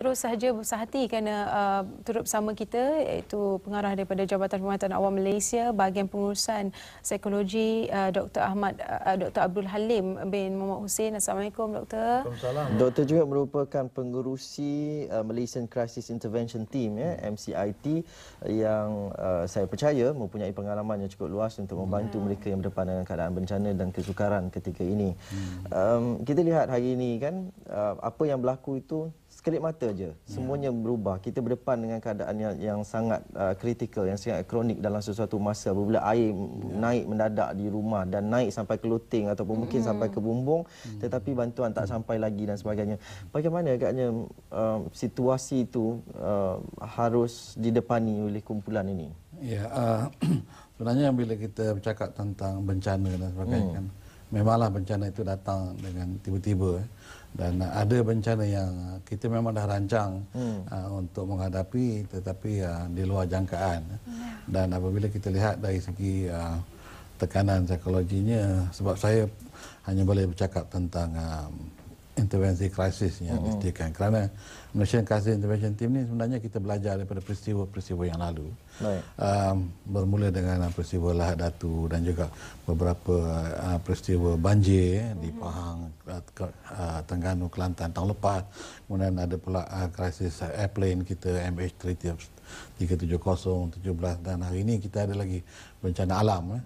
terus sahaja bersah hati kerana turut bersama kita iaitu pengarah daripada Jabatan Perkhidmatan Awam Malaysia bahagian pengurusan psikologi Dr. Abdul Halim bin Muhammad Hussein. Assalamualaikum Doktor. Waalaikumsalam. Doktor juga merupakan pengerusi Malaysian Crisis Intervention Team MCIT yang saya percaya mempunyai pengalaman yang cukup luas untuk membantu mereka yang berdepan dengan keadaan bencana dan kesukaran ketika ini. Kita lihat hari ini kan apa yang berlaku itu sekelip mata je, semuanya berubah. Kita berdepan dengan keadaan yang sangat kritikal, yang sangat kronik dalam sesuatu masa apabila air naik mendadak di rumah dan naik sampai ke loteng ataupun mungkin sampai ke bumbung, tetapi bantuan tak sampai lagi dan sebagainya. Bagaimana agaknya situasi itu harus didepani oleh kumpulan ini? Ya, sebenarnya bila kita bercakap tentang bencana dan sebagainya kan, memanglah bencana itu datang dengan tiba-tiba. Dan ada bencana yang kita memang dah rancang untuk menghadapi tetapi di luar jangkaan. Dan apabila kita lihat dari segi tekanan psikologinya, sebab saya hanya boleh bercakap tentang intervensi krisis yang disediakan. Kerana Malaysian Crisis Intervention Team ni sebenarnya kita belajar daripada peristiwa-peristiwa yang lalu. Bermula dengan peristiwa Lahad Datu dan juga beberapa peristiwa banjir di Pahang, Terengganu, Kelantan tahun lepas. Kemudian ada pula krisis airplane kita MH370, 17 dan hari ini kita ada lagi bencana alam.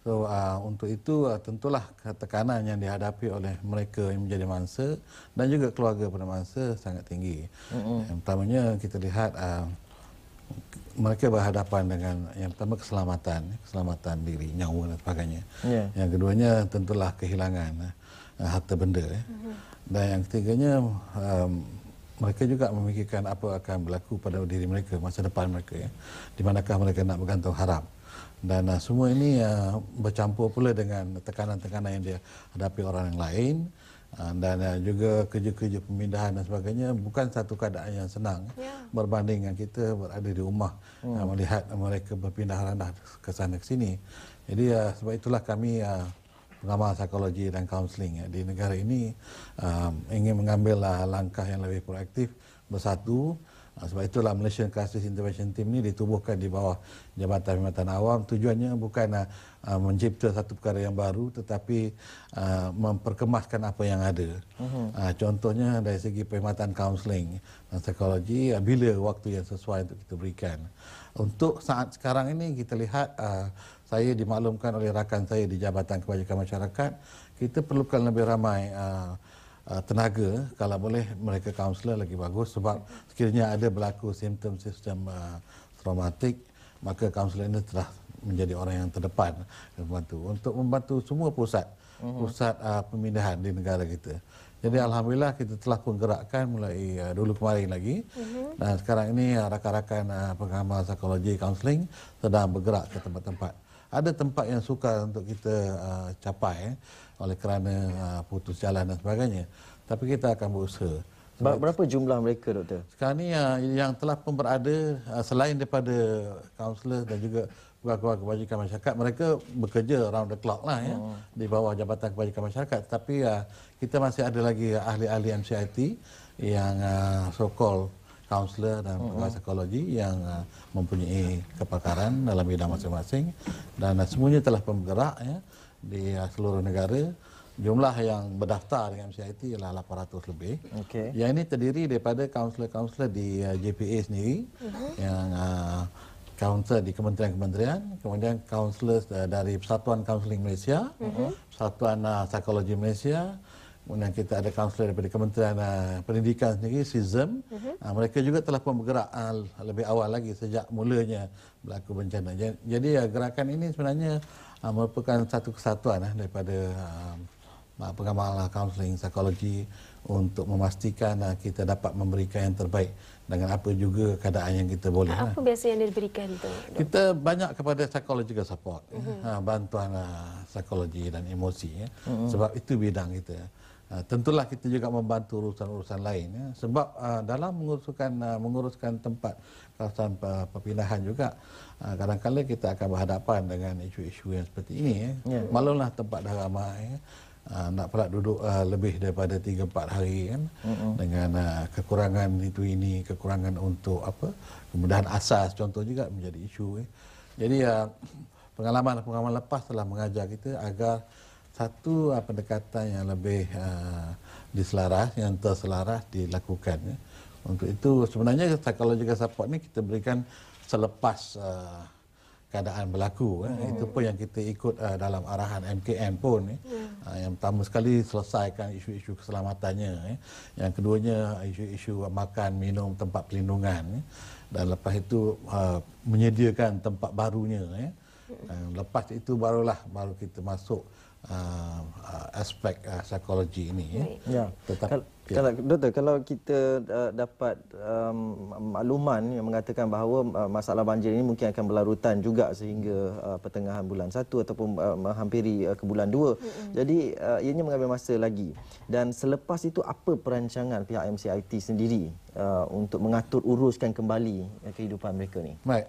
So untuk itu tentulah tekanan yang dihadapi oleh mereka yang menjadi mangsa dan juga keluarga pada mangsa sangat tinggi. Yang pertamanya kita lihat mereka berhadapan dengan yang pertama keselamatan diri, nyawa dan sebagainya. Yang keduanya tentulah kehilangan harta benda. Dan yang ketiganya mereka juga memikirkan apa akan berlaku pada diri mereka, masa depan mereka, di manakah mereka nak bergantung harap. Dan semua ini bercampur pula dengan tekanan-tekanan yang dihadapi orang yang lain dan juga kerja-kerja pemindahan dan sebagainya. Bukan satu keadaan yang senang berbanding dengan kita berada di rumah melihat mereka berpindah randah ke sana ke sini. Jadi sebab itulah kami pengamal psikologi dan kaunseling di negara ini ingin mengambil langkah yang lebih proaktif, bersatu. Sebab itulah Malaysian Crisis Intervention Team ini ditubuhkan di bawah Jabatan Perkhidmatan Awam. Tujuannya bukan mencipta satu perkara yang baru tetapi memperkemaskan apa yang ada. Contohnya dari segi perkhidmatan kaunseling dan psikologi bila waktu yang sesuai untuk kita berikan. Untuk saat sekarang ini kita lihat saya dimaklumkan oleh rakan saya di Jabatan Kebajikan Masyarakat, kita perlukan lebih ramai tenaga, kalau boleh mereka kaunselor lagi bagus, sebab sekiranya ada berlaku simptom sistem traumatik, maka kaunselor ini telah menjadi orang yang terdepan untuk membantu semua pusat pemindahan di negara kita. Jadi alhamdulillah kita telah penggerakkan mulai dulu kemarin lagi dan sekarang ini rakan-rakan pengamal psikologi kaunseling sedang bergerak ke tempat-tempat. Ada tempat yang sukar untuk kita capai oleh kerana putus jalan dan sebagainya. Tapi kita akan berusaha. Berapa jumlah mereka, Doktor? Sekarang ni yang telah pun berada selain daripada kaunselor dan juga pegawai kebajikan masyarakat, mereka bekerja round the clock lah di bawah Jabatan Kebajikan Masyarakat. Tapi kita masih ada lagi ahli-ahli MCIT yang so-called kaunselor dan pegawai psikologi yang mempunyai kepakaran dalam bidang masing-masing dan semuanya telah bergerak di seluruh negara. Jumlah yang berdaftar dengan MCIT ialah 800 lebih. Yang ini terdiri daripada kaunselor-kaunselor di JPA sendiri yang kaunselor di kementerian-kementerian, kemudian kaunselor dari Persatuan Kaunseling Malaysia, Persatuan Psikologi Malaysia. Kemudian kita ada kaunselor daripada Kementerian Pendidikan sendiri, SISM. Mereka juga telah pun bergerak lebih awal lagi sejak mulanya berlaku bencana. Jadi gerakan ini sebenarnya merupakan satu kesatuan daripada pengamal kaunseling psikologi untuk memastikan kita dapat memberikan yang terbaik dengan apa juga keadaan yang kita boleh. Apa biasa yang diberikan tu? Kita banyak kepada psychological support, bantuan psikologi dan emosi, sebab itu bidang kita. Tentulah kita juga membantu urusan-urusan lain, sebab dalam menguruskan tempat kawasan perpindahan juga kadang-kadang kita akan berhadapan dengan isu-isu yang seperti ini. Maklumlah tempat dah ramai, nak pula duduk lebih daripada 3-4 hari kan, dengan kekurangan itu ini, kekurangan untuk kemudahan asas contoh juga menjadi isu. Jadi pengalaman lepas telah mengajar kita agar satu pendekatan yang lebih diselaras, yang terselaras dilakukan. Untuk itu sebenarnya psychological support ni kita berikan selepas keadaan berlaku. Itu pun yang kita ikut dalam arahan MKN pun. Yang pertama sekali selesaikan isu-isu keselamatannya. Yang keduanya isu-isu makan, minum, tempat pelindungan. Dan lepas itu menyediakan tempat barunya. Dan lepas itu baru kita masuk aspek psikologi ini. Ya. Doktor, kalau kita dapat makluman yang mengatakan bahawa masalah banjir ini mungkin akan berlarutan juga sehingga pertengahan bulan 1 ataupun menghampiri ke bulan 2. Jadi ianya mengambil masa lagi. Dan selepas itu apa perancangan pihak MCIT sendiri untuk mengatur uruskan kembali kehidupan mereka ni? Baik,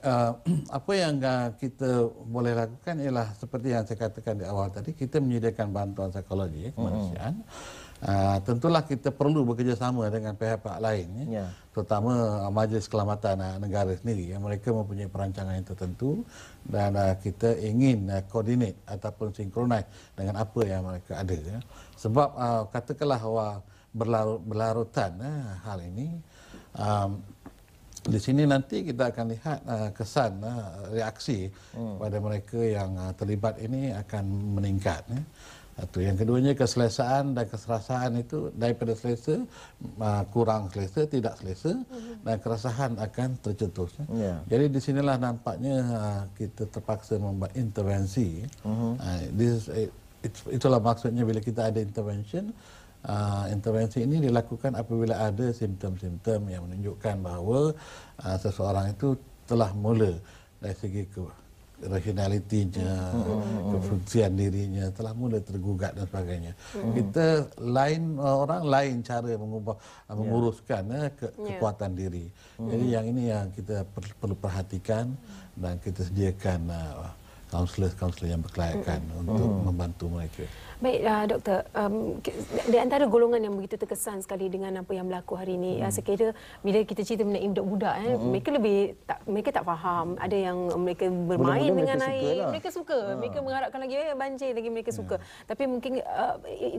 apa yang kita boleh lakukan ialah seperti yang saya katakan di awal tadi, kita menyediakan bantuan psikologi kemanusiaan. Tentulah kita perlu bekerjasama dengan pihak-pihak lain, terutama Majlis Keselamatan Negara sendiri. Mereka mempunyai perancangan yang tertentu dan kita ingin koordinat ataupun sinkronis dengan apa yang mereka ada. Sebab katakanlah berlarutan hal ini, di sini nanti kita akan lihat kesan reaksi pada mereka yang terlibat ini akan meningkat. Itu yang keduanya, keselesaan dan keserasaan itu daripada selesa kurang selesa, tidak selesa, dan keresahan akan tercetus. Jadi di sinilah nampaknya kita terpaksa membuat intervensi. Itulah maksudnya bila kita ada intervention. Intervensi ini dilakukan apabila ada simptom-simptom yang menunjukkan bahawa seseorang itu telah mula dari segi rasionalitinya, kefungsian dirinya telah mula tergugat dan sebagainya. Kita orang lain cara menguruskan kekuatan diri. Jadi yang ini yang kita perlu perhatikan dan kita sediakan kaunselor-kaunselor yang berkelayakan untuk membantu mereka. Baik, Doktor, di antara golongan yang begitu terkesan sekali dengan apa yang berlaku hari ini, saya kira bila kita cerita mengenai budak-budak, mereka tak faham. Ada yang mereka bermain dengan air, mereka suka. Mereka mengharapkan lagi banjir lagi, mereka suka. Tapi mungkin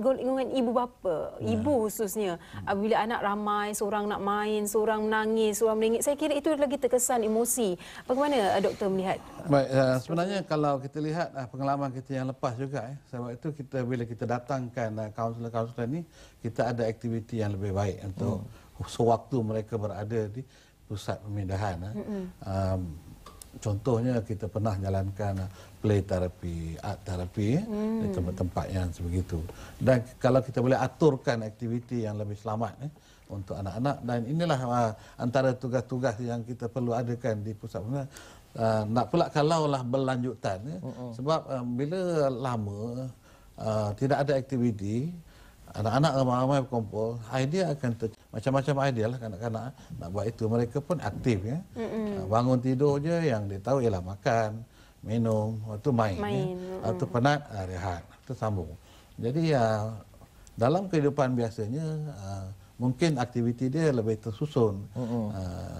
golongan ibu bapa, ibu khususnya, bila anak ramai, seorang nak main, seorang menangis, seorang meringit, saya kira itu lagi terkesan emosi. Bagaimana Doktor melihat? Baik, sebenarnya kalau kita lihat pengalaman kita yang lepas juga, sebab itu bila kita datangkan kaunselor-kaunselor ini, kita ada aktiviti yang lebih baik untuk sewaktu mereka berada di pusat pemindahan. Contohnya kita pernah jalankan play therapy, art therapy di tempat-tempat yang sebegitu. Dan kalau kita boleh aturkan aktiviti yang lebih selamat untuk anak-anak, dan inilah antara tugas-tugas yang kita perlu adakan di pusat pemindahan. Nak pula kalaulah berlanjutan, sebab bila lama tidak ada aktiviti, anak-anak ramai-ramai berkumpul, idea akan macam-macam idea lah kanak-kanak nak buat itu. Mereka pun aktif bangun tidur je yang dia tahu ialah makan, minum, waktu main. Waktu penat rehat, tu sambung. Jadi dalam kehidupan biasanya mungkin aktiviti dia lebih tersusun,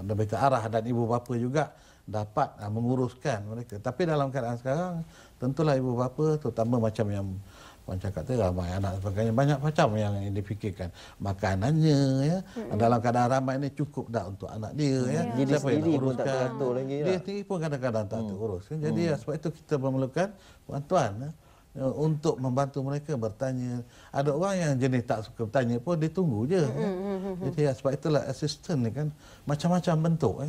lebih terarah, dan ibu bapa juga dapat menguruskan mereka. Tapi dalam keadaan sekarang, tentulah ibu bapa, terutama macam yang Puan cakap tadi, ramai anak sebagainya, banyak macam yang difikirkan. Makanannya, dalam keadaan ramai ini cukup tak untuk anak dia. Dia sendiri pun tak teratur lagi. Dia sendiri pun kadang-kadang tak terurus. Jadi sebab itu kita memerlukan bantuan untuk membantu mereka bertanya. Ada orang yang jenis tak suka bertanya pun, dia tunggu je. Jadi sebab itulah assistant ni kan macam-macam bentuk.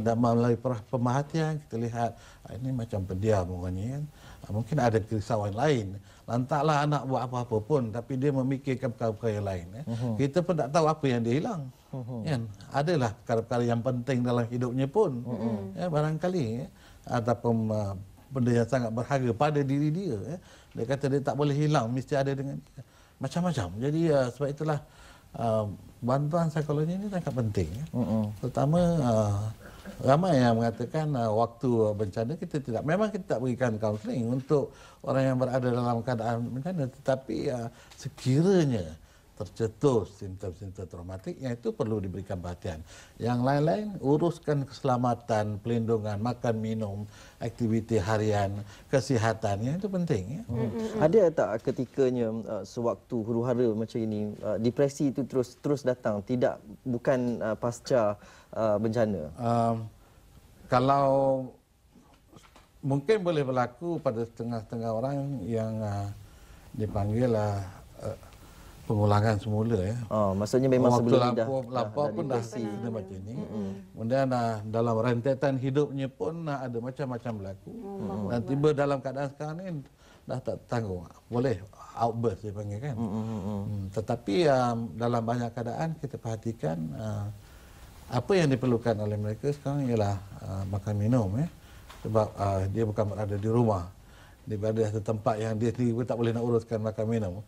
Melalui pemerhatian, kita lihat ini macam pendiam orangnya kan. Mungkin ada kerisauan lain. Lantaklah anak buat apa-apa pun, tapi dia memikirkan perkara-perkara yang lain. Kita pun tak tahu apa yang dia hilang. Adalah perkara-perkara yang penting dalam hidupnya pun. Barangkali ataupun benda yang sangat berharga pada diri dia. Dia kata dia tak boleh hilang, mesti ada dengan dia. Macam-macam. Jadi sebab itulah bantuan psikologi ini sangat penting. Terutama Ramai yang mengatakan waktu bencana kita tidak, memang kita tak berikan kaunseling untuk orang yang berada dalam keadaan bencana, tetapi sekiranya tercetus simptom-simptom traumatik, yang itu perlu diberikan perhatian. Yang lain-lain uruskan keselamatan, pelindungan, makan minum, aktiviti harian, kesihatan, yang itu penting. Ya. Ada tak ketikanya sewaktu huru-hara macam ini, depresi itu terus datang, bukan pasca bencana? Kalau mungkin boleh berlaku pada setengah-setengah orang yang dipanggil pengulangan semula ya. Maksudnya memang waktu sebelum lapar pun dah kena macam ini. Kemudian dalam rentetan hidupnya pun ada macam-macam berlaku. Dan tiba dalam keadaan sekarang ni dah tak tanggung. Boleh outburst dia panggil kan. Tetapi dalam banyak keadaan kita perhatikan apa yang diperlukan oleh mereka sekarang ialah makan minum ya. Sebab dia bukan berada di rumah. Dia berada di tempat yang dia sendiri pun tak boleh nak uruskan makan minum.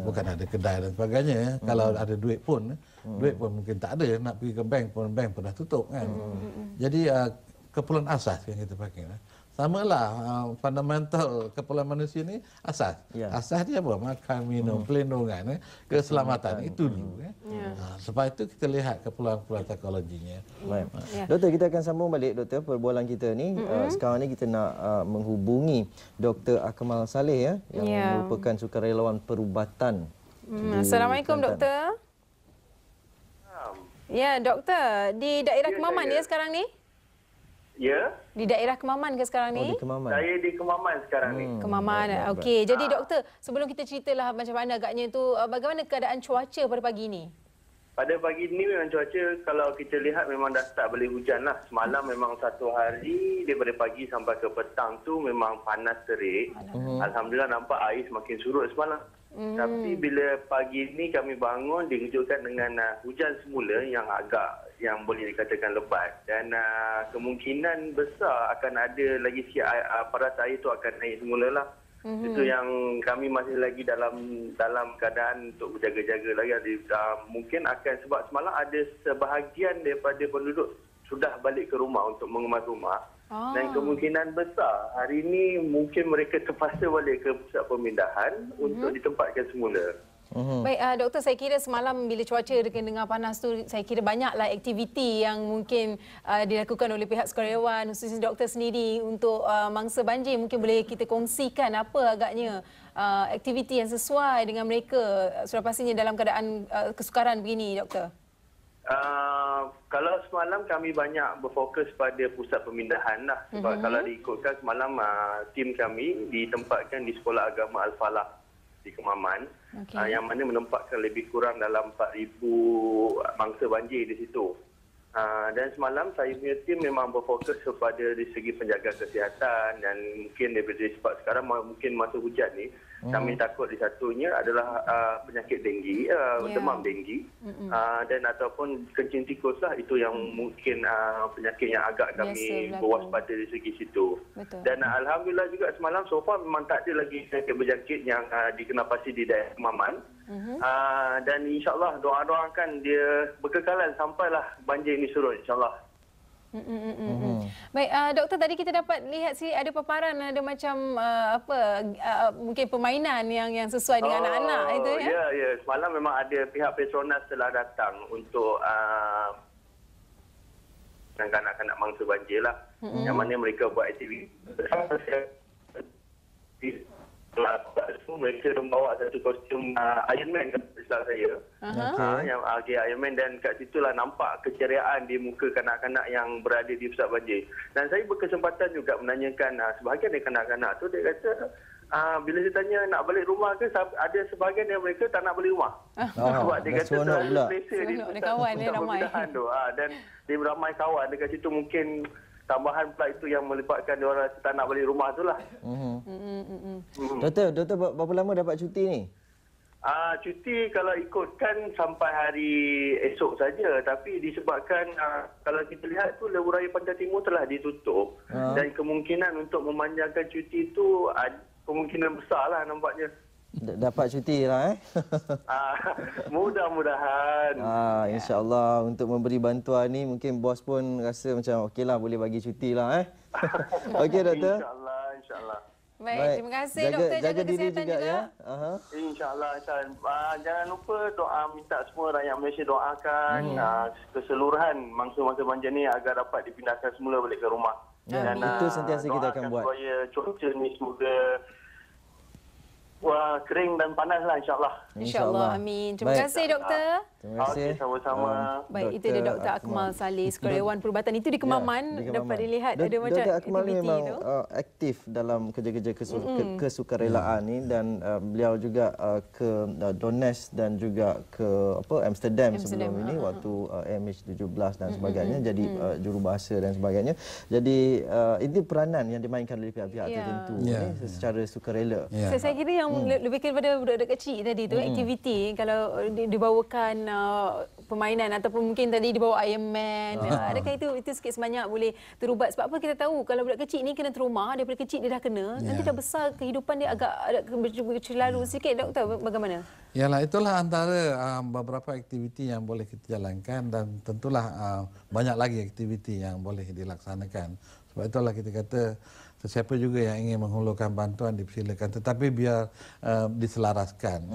Bukan ada kedai dan sebagainya. Ya. Kalau ada duit pun mungkin tak ada. Nak pergi ke bank pun dah tutup kan. Jadi keperluan asas yang kita pakai. Samalah fundamental keperluan manusia ni asas. Asas dia apa? Makan, minum, pelindungan, keselamatan. Itu dulu. Sebab itu kita lihat keperluan-keperluan psikologinya. Baik. Doktor, kita akan sambung balik doktor perbualan kita ni. Sekarang ni kita nak menghubungi Dr. Akmal Saleh yang merupakan sukarelawan perubatan. Assalamualaikum doktor. Ya, doktor, di daerah Kemaman ya sekarang ni? Ya. Di daerah Kemaman ke sekarang ni? Di Kemaman. Saya di Kemaman sekarang ni. Kemaman. Okey. Jadi doktor, sebelum kita ceritalah macam mana agaknya tu, bagaimana keadaan cuaca pada pagi ni? Pada pagi ni memang cuaca kalau kita lihat memang dah start boleh hujan lah. Semalam memang satu hari daripada pagi sampai ke petang tu memang panas terik. Alhamdulillah nampak air semakin surut semalam. Tapi bila pagi ni kami bangun dikejutkan dengan hujan semula yang boleh dikatakan lebat, dan kemungkinan besar akan ada lagi sikit paras air tu akan naik semula lah. Itu yang kami masih lagi dalam keadaan untuk berjaga-jaga lagi. Mungkin akan sebab semalam ada sebahagian daripada penduduk sudah balik ke rumah untuk mengemas rumah. Dan kemungkinan besar hari ini mungkin mereka terpaksa balik ke pusat pemindahan untuk ditempatkan semula. Baik, doktor, saya kira semalam bila cuaca dengan panas tu, saya kira banyaklah aktiviti yang mungkin dilakukan oleh pihak sukarelawan, khususnya doktor sendiri untuk mangsa banjir. Mungkin boleh kita kongsikan apa agaknya aktiviti yang sesuai dengan mereka sudah pastinya dalam keadaan kesukaran begini, doktor? Kalau semalam kami banyak berfokus pada pusat pemindahan lah. Sebab kalau diikutkan semalam tim kami ditempatkan di Sekolah Agama Al-Falah di Kemaman. Yang mana menempatkan lebih kurang dalam 4,000 mangsa banjir di situ. Dan semalam saya punya tim memang berfokus kepada dari segi penjaga kesihatan, dan mungkin daripada sebab sekarang mungkin masa hujan ni kami takut di satunya adalah penyakit denggi, demam denggi, dan ataupun kencing tikus lah, itu yang mungkin penyakit yang agak kami berwaspada dari segi situ. Dan alhamdulillah juga semalam so far memang tak ada lagi penyakit berjangkit yang dikenapasi di daerah Kemaman. Dan insyaAllah doakan dia berkekalan sampailah banjir ini surut insyaAllah. Baik, doktor, tadi kita dapat lihat ada paparan, ada macam mungkin permainan yang sesuai dengan anak-anak itu ya? Ya, semalam memang ada pihak Petronas telah datang untuk kanak-kanak mangsa banjir lah. Yang mana mereka buat aktiviti. Mereka membawa satu kostum Iron Man ke Islam saya. Yang Iron Man, dan kat situlah nampak keceriaan di muka kanak-kanak yang berada di pusat banjir. Dan saya berkesempatan juga menanyakan sebahagian dari kanak-kanak tu, dia kata bila saya tanya nak balik rumah ke, ada sebahagian yang mereka tak nak balik rumah. Sebab dia kata terlalu selesa di pusat pemindahan tu. Dan dia beramai kawan dekat situ, mungkin tambahan pula itu yang melibatkan dia orang tak nak balik rumah tu lah. Doktor, berapa lama dapat cuti ni? Cuti kalau ikutkan sampai hari esok saja, tapi disebabkan kalau kita lihat tu Lebuh Raya Pantai Timur telah ditutup, dan kemungkinan untuk memanjangkan cuti itu kemungkinan besar lah nampaknya. Dapat cuti lah Mudah-mudahan. InsyaAllah untuk memberi bantuan ni mungkin bos pun rasa macam okeylah boleh bagi cuti lah Okey doktor. InsyaAllah. Baik, terima kasih doktor. Jaga diri kesihatan juga. ya. InsyaAllah. Jangan lupa doa, minta semua rakyat Malaysia doakan keseluruhan mangsa-mangsa banjir ni agar dapat dipindahkan semula balik ke rumah. Dan itu sentiasa kita akan buat. Supaya cuaca ni semoga kering dan panas lah insyaAllah. InsyaAllah. Amin. Terima kasih doktor. Terima kasih. Okey, sama-sama. Baik, itu dia Dr. Akmal Saleh, Ketua Dewan Perubatan. Itu di Kemaman. Dapat dilihat ada macam Dr. Akmal aktiviti memang tu. aktif dalam kerja-kerja kesukarelaan ni dan beliau juga ke Donetsk dan juga ke Amsterdam sebelum ini waktu MH17 dan sebagainya jadi jurubahasa dan sebagainya. Jadi ini peranan yang dimainkan oleh pihak-pihak tertentu ni secara sukarela. Saya kira yang lebih kepada budak-budak kecil tadi tu aktiviti kalau dibawakan permainan ataupun mungkin tadi dibawa Iron Man. Adakah itu sikit sebanyak boleh terubat? Sebab apa kita tahu kalau budak kecil ni kena trauma daripada kecil dia dah kena, nanti dah besar kehidupan dia agak berlalu sikit. Doktor, bagaimana? Yalah, itulah antara beberapa aktiviti yang boleh kita jalankan dan tentulah banyak lagi aktiviti yang boleh dilaksanakan. Sebab itulah kita kata sesiapa juga yang ingin menghulurkan bantuan dipersilakan, tetapi biar diselaraskan.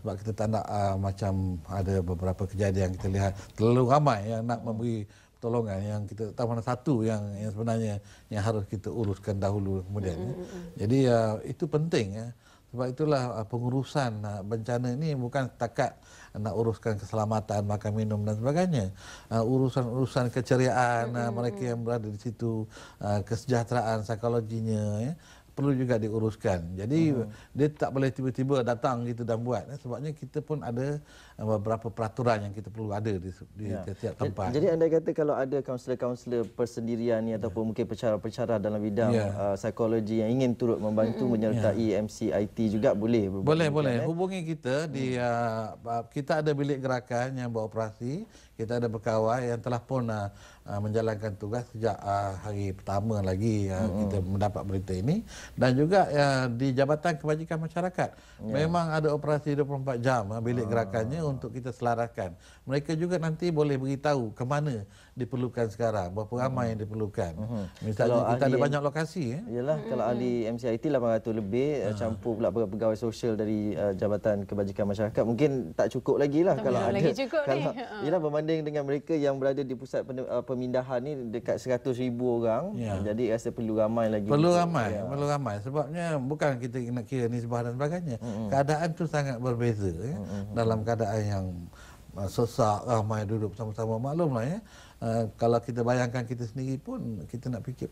Sebab kita tak nak macam ada beberapa kejadian kita lihat terlalu ramai yang nak memberi pertolongan yang kita tahu mana satu yang sebenarnya yang harus kita uruskan dahulu kemudian. Jadi itu penting Sebab itulah pengurusan bencana ini bukan setakat nak uruskan keselamatan, makan minum dan sebagainya. Urusan-urusan keceriaan mereka yang berada di situ, kesejahteraan psikologinya perlu juga diuruskan. Jadi dia tak boleh tiba-tiba datang gitu dan buat. Sebabnya kita pun ada beberapa peraturan yang kita perlu ada di setiap tempat. Jadi anda kata kalau ada kaunselor-kaunselor persendirian ni ataupun mungkin pensyarah-pensyarah dalam bidang psikologi yang ingin turut membantu menyertai MCIT juga boleh? Boleh. Hubungi kita di kita ada bilik gerakan yang beroperasi. Kita ada pegawai yang telah pun menjalankan tugas sejak hari pertama lagi kita mendapat berita ini. Dan juga di Jabatan Kebajikan Masyarakat memang ada operasi 24 jam bilik gerakannya untuk kita selaraskan. Mereka juga nanti boleh beritahu ke mana diperlukan sekarang, berapa ramai yang diperlukan. Misalnya kita ada banyak lokasi. Yalah, kalau ahli MCIT 800 lebih, campur pula pegawai sosial dari Jabatan Kebajikan Masyarakat, mungkin tak cukup lagi lah kalau ada. Kalau yalah, berbanding dengan mereka yang berada di pusat pemindahan ni dekat 100,000 orang, jadi rasa perlu ramai lagi. Perlu ramai. Sebabnya bukan kita nak kira nisbah dan sebagainya. Keadaan tu sangat berbeza dalam keadaan yang sesak, ramai duduk bersama-sama. Maklumlah kalau kita bayangkan kita sendiri pun kita nak fikir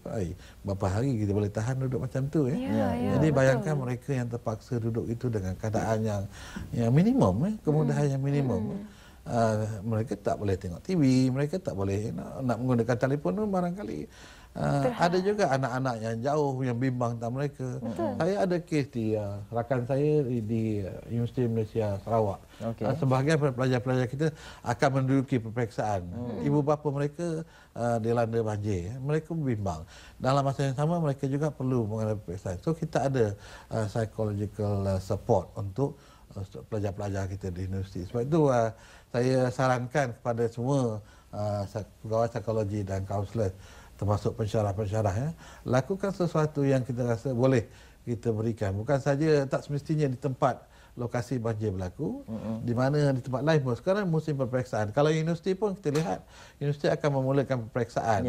berapa hari kita boleh tahan duduk macam tu Jadi bayangkan mereka yang terpaksa duduk itu dengan keadaan yang minimum, kemudahan yang minimum. Mereka tak boleh tengok TV, mereka tak boleh nak menggunakan telefon pun barangkali. Ada juga anak-anak yang jauh yang bimbang tentang mereka. Saya ada kes di rakan saya di Universiti Malaysia Sarawak. Sebahagian pelajar-pelajar kita akan menduduki peperiksaan. Ibu bapa mereka dilanda banjir. Mereka bimbang. Dalam masa yang sama mereka juga perlu menghadapi peperiksaan. So kita ada psychological support untuk pelajar-pelajar kita di universiti. Sebab itu saya sarankan kepada semua pegawai psikologi dan kaunselor termasuk pensyarah-pensyarah lakukan sesuatu yang kita rasa boleh kita berikan. Bukan saja tak semestinya di tempat lokasi banjir berlaku, di mana di tempat lain pun. Sekarang musim peperiksaan. Kalau universiti pun kita lihat, universiti akan memulakan peperiksaan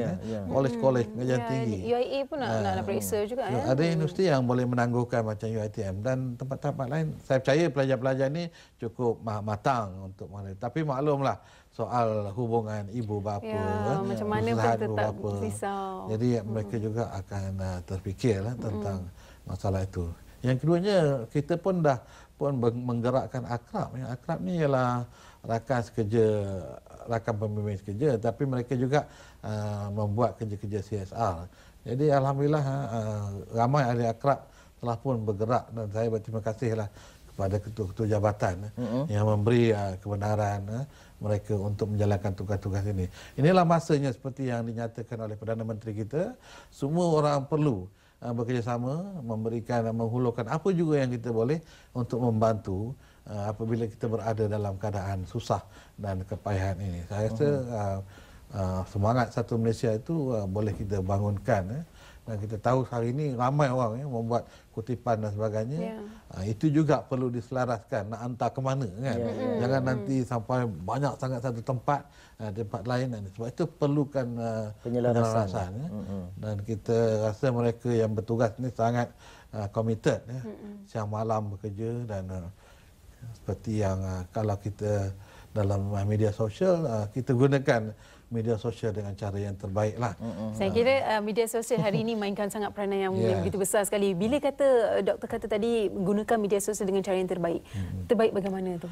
kolej-kolej pengajian tinggi. UIA pun nak periksa juga. Ada universiti yang boleh menangguhkan macam UiTM dan tempat-tempat lain. Saya percaya pelajar-pelajar ni cukup matang untuk mengenai. Tapi maklumlah soal hubungan ibu bapa, macam mana pun tetap risau. Jadi mereka juga akan terfikirlah tentang masalah itu. Yang keduanya, kita pun dah menggerakkan akrab. Yang akrab ni ialah rakan pembimbing sekerja, tapi mereka juga membuat kerja-kerja CSR. Jadi alhamdulillah ramai ahli akrab telah pun bergerak dan saya berterima kasihlah kepada ketua-ketua jabatan yang memberi kebenaran mereka untuk menjalankan tugas-tugas ini. Inilah masanya seperti yang dinyatakan oleh Perdana Menteri kita, semua orang perlu bekerjasama, memberikan, menghulurkan apa juga yang kita boleh untuk membantu apabila kita berada dalam keadaan susah dan kepayahan ini. Saya rasa semangat Satu Malaysia itu boleh kita bangunkan. Dan kita tahu hari ini ramai orang membuat kutipan dan sebagainya. Itu juga perlu diselaraskan, nak hantar ke mana kan. Jangan nanti sampai banyak sangat satu tempat lain. Sebab itu perlukan penyelarasan. Dan kita rasa mereka yang bertugas ni sangat committed. Siang malam bekerja dan seperti yang kalau kita dalam media sosial, kita gunakan media sosial dengan cara yang terbaik lah. Saya kira media sosial hari ini mainkan sangat peranan yang begitu besar sekali. Bila kata doktor kata tadi gunakan media sosial dengan cara yang terbaik, terbaik bagaimana tu?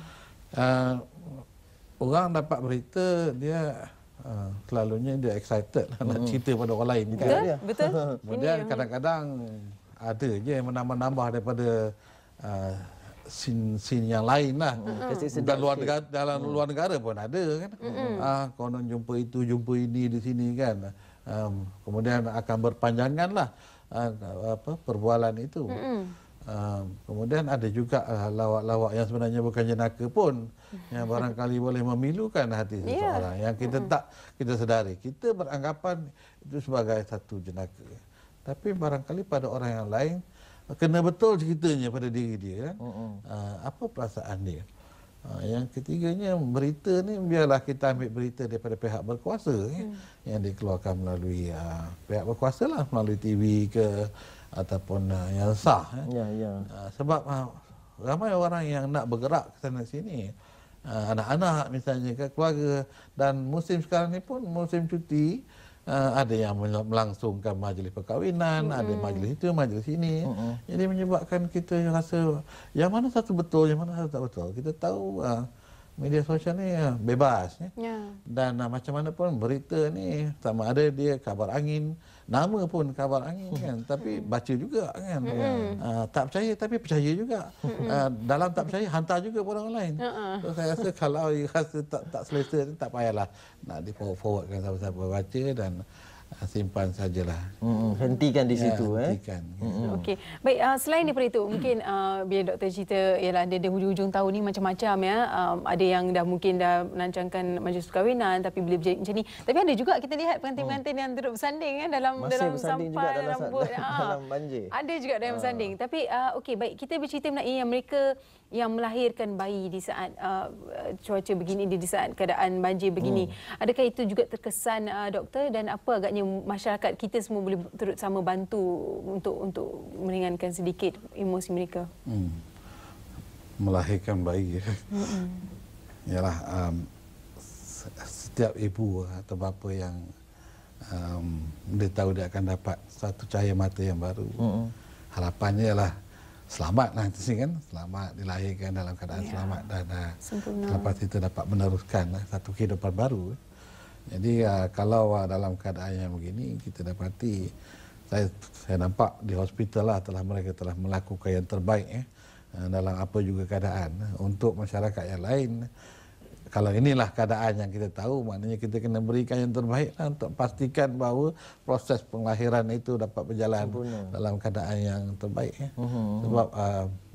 Orang dapat berita dia selalunya dia excited lah nak cerita pada orang lain. Betul, betul. Kemudian kadang-kadang ada je yang menambah-nambah daripada sin yang lain lah. Dan dalam luar negara pun ada kan. Konon jumpa itu, jumpa ini di sini kan. Kemudian akan berpanjangan lah perbualan itu. Kemudian ada juga lawak-lawak yang sebenarnya bukan jenaka pun, yang barangkali boleh memilukan hati seseorang, yang kita sedari. Kita beranggapan itu sebagai satu jenaka. Tapi barangkali pada orang yang lain kena betul ceritanya pada diri dia kan. Apa perasaan dia. Yang ketiganya, berita ni biarlah kita ambil berita daripada pihak berkuasa yang dikeluarkan melalui pihak berkuasa lah, melalui TV ke ataupun yang sah. Sebab ramai orang yang nak bergerak ke sana sini, anak-anak misalnya ke keluarga, dan musim sekarang ni pun musim cuti. Ada yang melangsungkan majlis perkahwinan, ada majlis itu, majlis ini. Jadi menyebabkan kita rasa yang mana satu betul, yang mana satu tak betul. Kita tahu media sosial ni bebas. Dan macam mana pun berita ni, sama ada dia kabar angin, nama pun kabar angin kan, tapi baca juga kan. Tak percaya tapi percaya juga. Dalam tak percaya, hantar juga kepada orang lain. So, saya rasa kalau rasa tak selesa, tak payahlah nak di-forwardkan siapa-siapa baca, dan simpan sajalah. Hentikan di situ. Hentikan. Okey. Baik, selain daripada itu, mungkin bila doktor cerita ialah dia hujung-hujung tahun ni macam-macam ya. Ada yang mungkin dah merancangkan majlis perkahwinan tapi boleh berjadi macam ni. Tapi ada juga kita lihat pengantin-pengantin yang duduk bersanding kan dalam sampan, dalam banjir. Ada juga yang bersanding. Tapi okey, baik, kita bercerita mengenai yang mereka yang melahirkan bayi di saat cuaca begini, di saat keadaan banjir begini. Adakah itu juga terkesan doktor, dan apa agaknya masyarakat kita semua boleh turut sama bantu untuk meringankan sedikit emosi mereka? Melahirkan bayi. Yalah, setiap ibu atau bapa yang dia tahu dia akan dapat satu cahaya mata yang baru. Harapannya ialah selamat nanti kan, selamat dilahirkan dalam keadaan selamat, dan lepas itu dapat meneruskan satu kehidupan baru. Jadi kalau dalam keadaan yang begini, kita dapati, saya nampak di hospital lah mereka telah melakukan yang terbaik dalam apa juga keadaan untuk masyarakat yang lain. Kalau inilah keadaan yang kita tahu, maknanya kita kena berikan yang terbaik untuk pastikan bahawa proses penglahiran itu dapat berjalan dalam keadaan yang terbaik. Sebab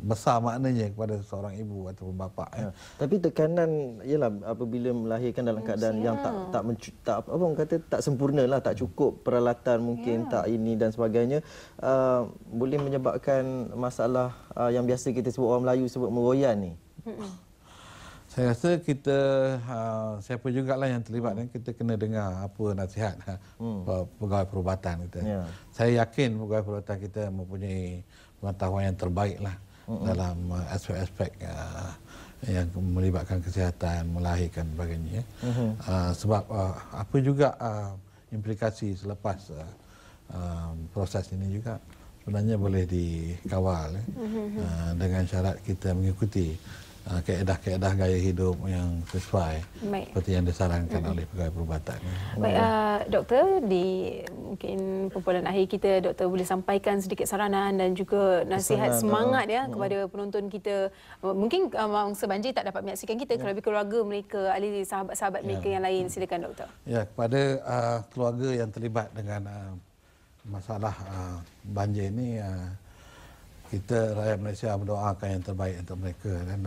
besar maknanya kepada seorang ibu ataupun bapa. Tapi tekanan ialah apabila melahirkan dalam keadaan yang tak sempurna lah, tak cukup peralatan mungkin, tak ini dan sebagainya, boleh menyebabkan masalah yang biasa kita sebut, orang Melayu sebut meroyan ni. Saya rasa kita, siapa jugalah yang terlibat, kita kena dengar apa nasihat pegawai perubatan kita. Saya yakin pegawai perubatan kita mempunyai pengetahuan yang terbaik lah dalam aspek-aspek yang melibatkan kesihatan, melahirkan sebagainya. Sebab apa juga implikasi selepas proses ini juga sebenarnya boleh dikawal dengan syarat kita mengikuti kaedah-kaedah gaya hidup yang sesuai seperti yang disarankan oleh pegawai perubatan. Baik, doktor, di mungkin kumpulan akhir kita, doktor boleh sampaikan sedikit saranan dan juga nasihat semangat ya kepada penonton kita. Mungkin mangsa banjir tak dapat menyaksikan kita, kalau keluarga mereka, ahli sahabat-sahabat mereka yang lain, silakan doktor. Ya, kepada keluarga yang terlibat dengan masalah banjir ini kita rakyat Malaysia berdoakan yang terbaik untuk mereka dan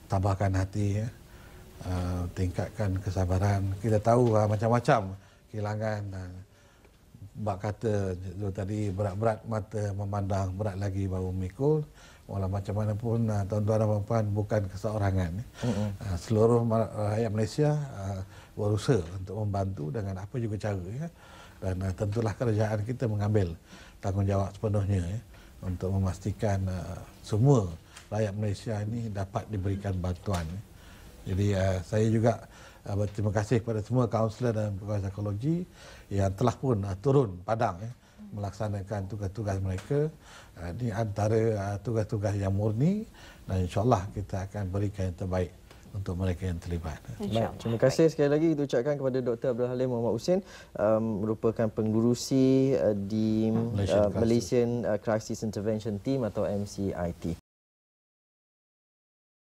tabahkan hati, tingkatkan kesabaran. Kita tahu macam-macam kehilangan. Bak kata tadi berat-berat mata memandang, berat lagi bahu memikul. Walau macam mana pun tuan-tuan dan puan bukan keseorangan. Seluruh rakyat Malaysia berusaha untuk membantu dengan apa juga cara. Ya. Dan tentulah kerajaan kita mengambil tanggungjawab sepenuhnya untuk memastikan semua rakyat Malaysia ini dapat diberikan bantuan. Jadi saya juga berterima kasih kepada semua kaunselor dan pegawai psikologi yang telah pun turun padang melaksanakan tugas-tugas mereka. Ini antara tugas-tugas yang murni dan insyaAllah kita akan berikan yang terbaik untuk mereka yang terlibat. Baik, terima kasih sekali lagi kita ucapkan kepada Dr. Abdul Halim Muhammad Hussein, merupakan pengurusi di Malaysian Crisis Intervention Team atau MCIT.